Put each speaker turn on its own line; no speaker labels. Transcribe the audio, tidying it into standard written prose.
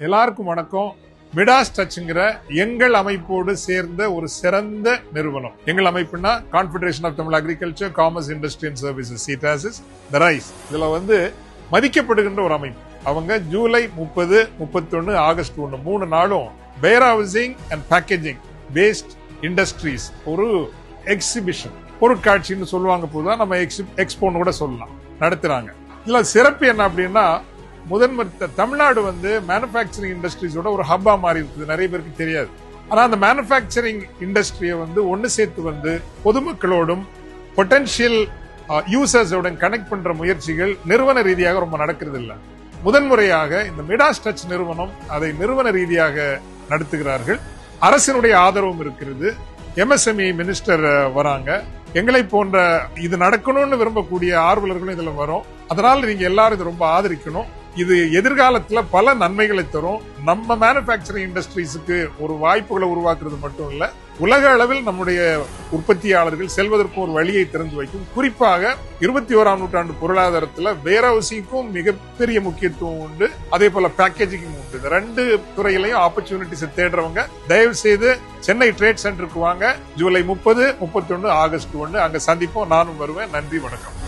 எல்லாருக்கும் வணக்கம். மிடாஸ் டச்ங்கிற எங்கள் அமைப்போடு சேர்ந்த ஒரு சிறந்த நிறுவனம். எங்கள் அமைப்புனா Confederation of Tamil Agriculture, Commerce, Industry and Services, சிடாசிஸ், த ரைஸ். இதுல மதிக்கப்படுகின்ற ஒரு அமைப்பு. அவங்க ஜூலை 30, 31, ஆகஸ்ட் 1 3 நாளும் warehousing and packaging based industries ஒரு எக்ஸிபிஷன், பொருட்காட்சின்னு சொல்லுவாங்க. போதுதான் நம்ம எக்ஸ்போன்னு கூட சொல்லலாம், நடத்துறாங்க. இதுல சிறப்பு என்ன அப்படின்னா, தமிழ்நாடு மேனுஃபேக்சரிங் இண்டஸ்ட்ரீஸோட ஒரு ஹப்பா மாறி இருக்குது. நிறைய பேருக்கு தெரியாது. ஆனா அந்த மேனுஃபேக்சரிங் இண்டஸ்ட்ரியை ஒன்னு சேர்த்து பொதுமக்களோடும் பொட்டன்ஷியல் யூசர்ஸோட கனெக்ட் பண்ற முயற்சிகள் நிறுவன ரீதியாக ரொம்ப நடக்கிறது இல்லை. முதன்முறையாக இந்த மிடாஸ் டச் நிறுவனம் அதை நிறுவன ரீதியாக நடத்துகிறார்கள். அரசினுடைய ஆதரவும் இருக்கிறது. MSME மினிஸ்டர் வராங்க. எங்களை போன்ற இது நடக்கணும்னு விரும்பக்கூடிய ஆர்வலர்களும் இதுல வரும். அதனால நீங்க எல்லாரும் இது ரொம்ப ஆதரிக்கணும். இது எதிர்காலத்துல பல நன்மைகளை தரும். நம்ம மேனுஃபேக்சரிங் இண்டஸ்ட்ரீஸுக்கு ஒரு வாய்ப்புகளை உருவாக்குறது மட்டும் இல்ல, உலக அளவில் நம்முடைய உற்பத்தியாளர்கள் செல்வதற்கு ஒரு வழியை திறந்து வைக்கும். குறிப்பாக 21ஆம் நூற்றாண்டு பொருளாதாரத்துல வேர் ஹவுசிங்கும் மிகப்பெரிய முக்கியத்துவம் உண்டு, அதே போல பேக்கேஜிங்கும் உண்டு. இந்த 2 துறையிலையும் ஆப்பர்ச்சுனிட்டிஸ் தேடுறவங்க தயவு செய்து சென்னை ட்ரேட் சென்டருக்கு வாங்க. ஜூலை 30, 31, ஆகஸ்ட் 1 அங்க சந்திப்போம். நானும் வருவேன். நன்றி, வணக்கம்.